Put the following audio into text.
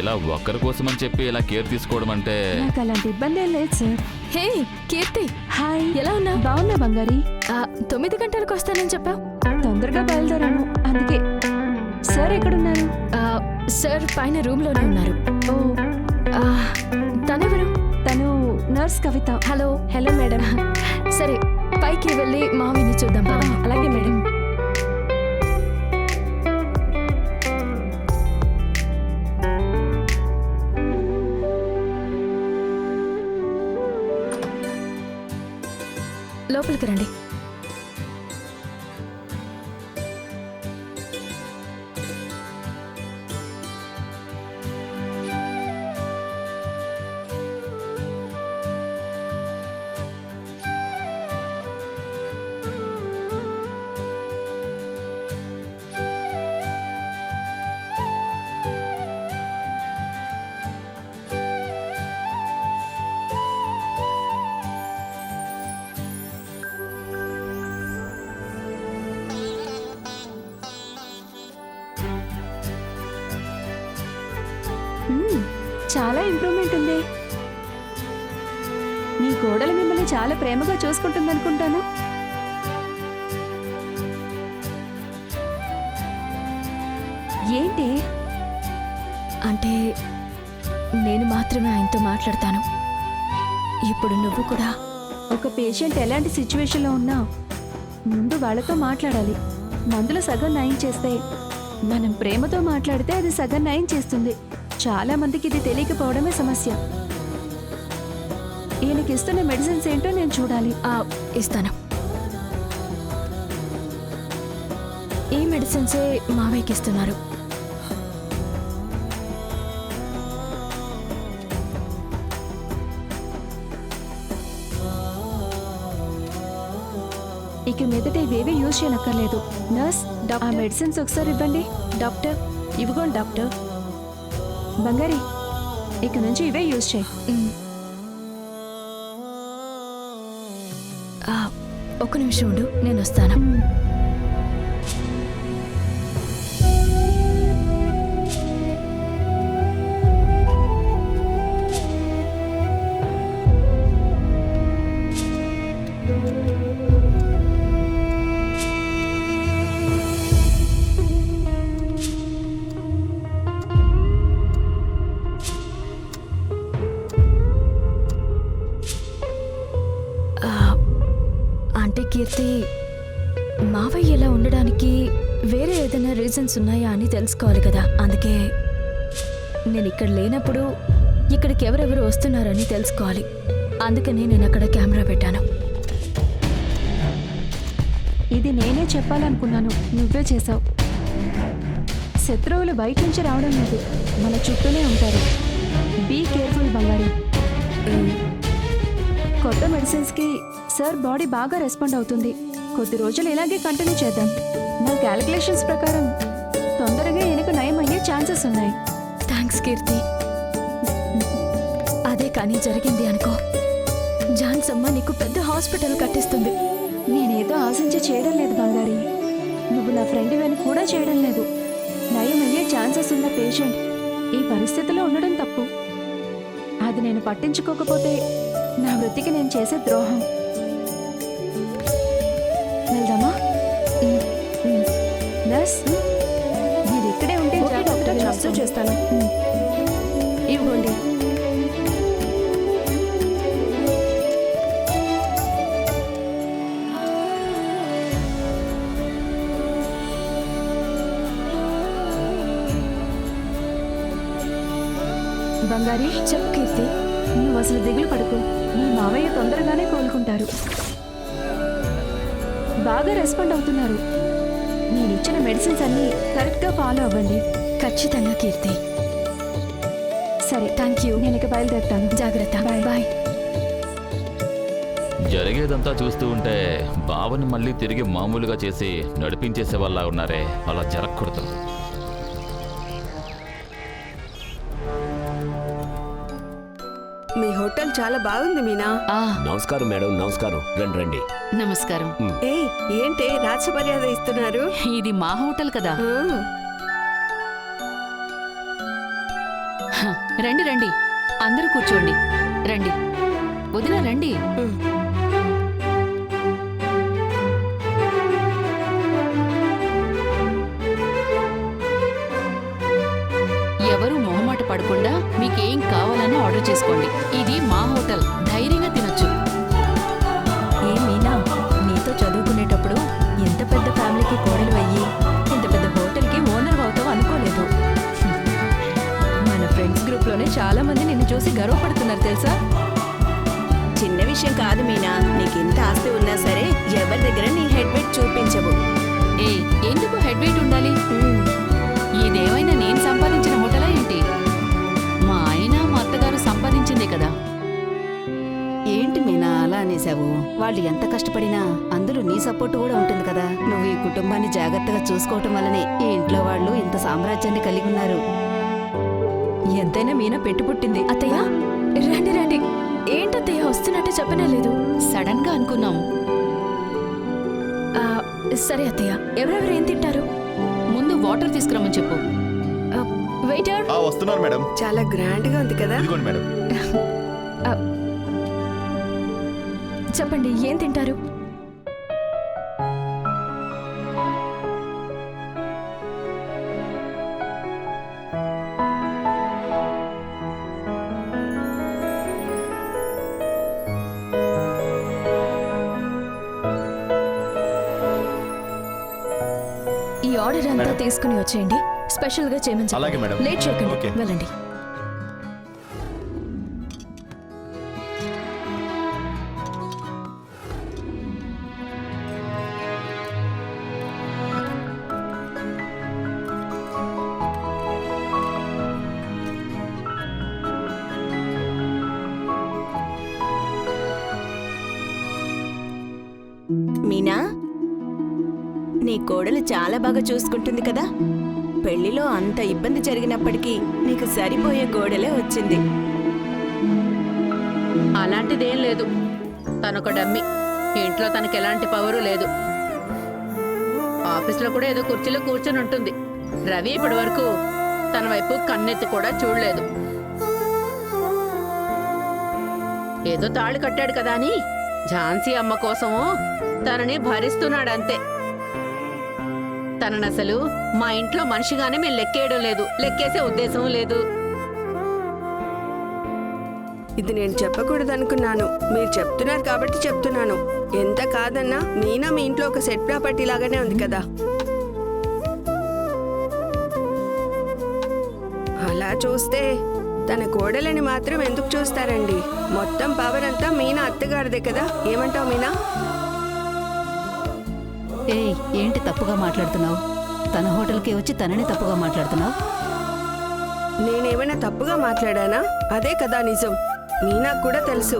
ఇలా ఒక్కరి కోసం అని చెప్పి ఇలా కేర్ తీసుకోవడం అంటే నాకు అలాంటి ఇబ్బంది ఏం లేదు సార్. హే కీర్తి, హాయ్, ఎలా ఉన్నా? బాగున్నా బంగారి. 9 గంటలకు వస్తానని చెప్పావు. తొందరగా బయలుదేరాను అందుకే. సార్ ఎక్కడున్నారు? సార్ పైన రూమ్ లోనే ఉన్నారు. ఓ, తనెవరు? తను నర్స్ కవిత. హలో. Hello madam. సరే పైకి వెళ్ళి మావిని చూద్దాం. అలాగే మేడం. లోపలికి రండి. చాలా ఇంప్రూవ్మెంట్ ఉంది. మీ కోడలు మిమ్మల్ని చాలా ప్రేమగా చూసుకుంటుందనుకుంటాను. ఏంటి అంటే నేను మాత్రమే ఆయనతో మాట్లాడతాను. ఇప్పుడు నువ్వు కూడా. ఒక పేషెంట్ ఎలాంటి సిచ్యువేషన్లో ఉన్నా ముందు వాళ్ళతో మాట్లాడాలి. మందులు సగం నయం చేస్తే మనం ప్రేమతో మాట్లాడితే అది సగం నయం చేస్తుంది. చాలా మందికి ఇది తెలియకపోవడమే సమస్య. ఈయనకి ఇస్తున్న మెడిసిన్స్ ఏంటో నేను చూడాలి. ఇస్తాను. ఈ మెడిసిన్సే మావయ్యకి ఇస్తున్నారు. ఇక మీదట ఇవేవీ యూజ్ చేయనక్కర్లేదు. నర్స్, ఆ మెడిసిన్స్ ఒకసారి ఇవ్వండి. డాక్టర్, ఇవ్వగోండి డాక్టర్. బంగారి, ఇక నుంచి ఇవే యూజ్ చేయి. ఒక్క నిమిషం ఉండు, నేను వస్తాను. అంటే కీర్తి, మావయ్య ఇలా ఉండడానికి వేరే ఏదైనా రీజన్స్ ఉన్నాయా అని తెలుసుకోవాలి కదా. అందుకే నేను ఇక్కడ లేనప్పుడు ఇక్కడికి ఎవరెవరు వస్తున్నారని తెలుసుకోవాలి. అందుకని నేను అక్కడ కెమెరా పెట్టాను. ఇది నేనే చెప్పాలనుకున్నాను, నువ్వే చేసావు. శత్రువులు బయట నుంచి రావడం లేదు, మన చుట్టూనే ఉంటారు. బీ కేర్ఫుల్ బంగారు. కొత్త మెడిసిన్స్కి సార్ బాడీ బాగా రెస్పాండ్ అవుతుంది. కొద్ది రోజులు ఇలాగే కంటిన్యూ చేద్దాం. నా క్యాలిక్యులేషన్స్ ప్రకారం తొందరగా ఈయనకు నయం అయ్యే ఛాన్సెస్ ఉన్నాయి. థ్యాంక్స్ కీర్తి. అదే కానీ జరిగింది అనుకో, జాన్సమ్మ నీకు పెద్ద హాస్పిటల్ కట్టిస్తుంది. నేనేదో ఆశించి చేయడం లేదు బంగారి. నువ్వు నా ఫ్రెండ్ అని కూడా చేయడం లేదు. నయం అయ్యే ఛాన్సెస్ ఉన్న పేషెంట్ ఈ పరిస్థితిలో ఉండడం తప్పు. అది నేను పట్టించుకోకపోతే నా వృత్తికి నేను చేసే ద్రోహం. వెళ్దామా? నర్స్, మీరు ఇక్కడే ఉంటే అబ్జర్వ్ చేస్తాను. ఇవ్వండి. బంగారి, చెప్పు కీర్తి. నువ్వు అసలు దిగులు పడుకో. మీ మావయ్య తొందరగానే కోలుకుంటారు. బాగా రెస్పాండ్ అవుతున్నారు. నేను ఇచ్చిన మెడిసిన్స్ అన్నీ కరెక్ట్గా ఫాలో అవ్వండి. ఖచ్చితంగా కీర్తి. సరే, థ్యాంక్ యూ. నేను ఇక బయలుదేరుతాను. జాగ్రత్త. బాయ్. జరిగేదంతా చూస్తూ ఉంటే బావని మళ్ళీ తిరిగి మామూలుగా చేసి నడిపించేసే వాళ్ళ ఉన్నారే, అలా జరగకూడదు. మీ హోటల్ చాలా బాగుంది మీనా. నమస్కారం మేడం. నమస్కారం. రండి రండి. నమస్కారం. ఏంటి రాజ మర్యాద ఇస్తున్నారు? ఇది మా హోటల్ కదా. రండి రండి అందరూ కూర్చోండి. రండి వదిన రండి. ఎవరు మొహమాట పడకుండా మీకేం కావాలన్నా ఆర్డర్ చేసుకోండి. ఇది మా హోటల్, ధైర్యంగా తినొచ్చు. ఏ మీనా, నీతో చదువుకునేటప్పుడు ఎంత పెద్ద ఫ్యామిలీకి కోడలు అయ్యి ఇంత పెద్ద హోటల్కి ఓనర్ అవుతావు అనుకోలేదు. మన ఫ్రెండ్స్ గ్రూప్లోనే చాలా మంది నిన్ను చూసి గర్వపడుతున్నారు తెలుసా. చిన్న విషయం కాదు మీనా, నీకు ఇంత ఆస్తి ఉన్నా సరే ఎవరి దగ్గర నీ హెడ్ వెయిట్ చూపించవు. ఏ ఎందుకు హెడ్ వెయిట్ ఉండాలి? ఇదేమైనా నేను సంపాదించిన హోటలా ఏంటి? మా ఆయన మా అత్తగారు సంపాదించిందే కదా. ఏంటి మీనా అలా అనేసావు? వాళ్ళు ఎంత కష్టపడినా అందులో నీ సపోర్ట్ కూడా ఉంటుంది కదా. నువ్వు ఈ కుటుంబాన్ని జాగ్రత్తగా చూసుకోవటం వల్లనే ఈ ఇంట్లో వాళ్ళు ఇంత సామ్రాజ్యాన్ని కలిగి ఉన్నారు. ఎంతైనా మీనా పెట్టి పుట్టింది. అత్తయ్య రండి రండి. ఏంటత్తయ్య వస్తున్నట్టు చెప్పనే లేదు. సడన్ గా అనుకున్నాం. ఆ, సరే అత్తయ్య, ఎవరెవరు ఏం తింటారు? ముందు వాటర్ తీసుకురమ్మని చెప్పు. వెయిటర్, వస్తున్నారు మేడం. చాలా గ్రాండ్ గా ఉంది కదా. ఇదిగోండి మేడం. చెప్పండి ఏం తింటారు? ఈ ఆర్డర్ అంతా మేడం. తీసుకుని వచ్చేయండి. స్పెషల్ గా చేయమని అలాగే చెప్పండి. మేడం. లేట్ చేయకండి. ఓకే. వెళ్ళండి. మీనా, నీ కోడలు చాలా బాగా చూసుకుంటుంది కదా. పెళ్లిలో అంత ఇబ్బంది జరిగినప్పటికీ నీకు సరిపోయే కోడలే వచ్చింది. అలాంటిదేం లేదు. తనొక డమ్మి. ఇంట్లో తనకి ఎలాంటి పవరు లేదు. ఆఫీస్లో కూడా ఏదో కుర్చీలో కూర్చొని ఉంటుంది. రవి ఇప్పటి వరకు తన వైపు కన్నెత్తి కూడా చూడలేదు. ఏదో తాళి కట్టాడు కదా అని ఝాన్సీ అమ్మ కోసము తనని భరిస్తున్నాడంతే. తననసలు మా ఇంట్లో మనిషిగానే మేము లెక్కేయడం లేదు, లెక్కేసే ఉద్దేశం లేదు. ఇది నేను చెప్పకూడదు అనుకున్నాను, మీరు చెప్తున్నారు కాబట్టి చెప్తున్నాను. ఎంత కాదన్నా మీనా మీ ఇంట్లో ఒక సెట్ ప్రాపర్టీ లాగానే ఉంది కదా. అలా చూస్తే తన కోడలని మాత్రం ఎందుకు చూస్తారండి? మొత్తం పవర్ అంతా మీనా అత్తగారిదే కదా. ఏమంటావు మీనా? ఏయ్, ఏంటి తప్పుగా మాట్లాడుతున్నావు? తన హోటల్కి వచ్చి తనని తప్పుగా మాట్లాడుతున్నావు. నేనేమైనా తప్పుగా మాట్లాడానా? అదే కదా నిజం. మీనాకు కూడా తెలుసు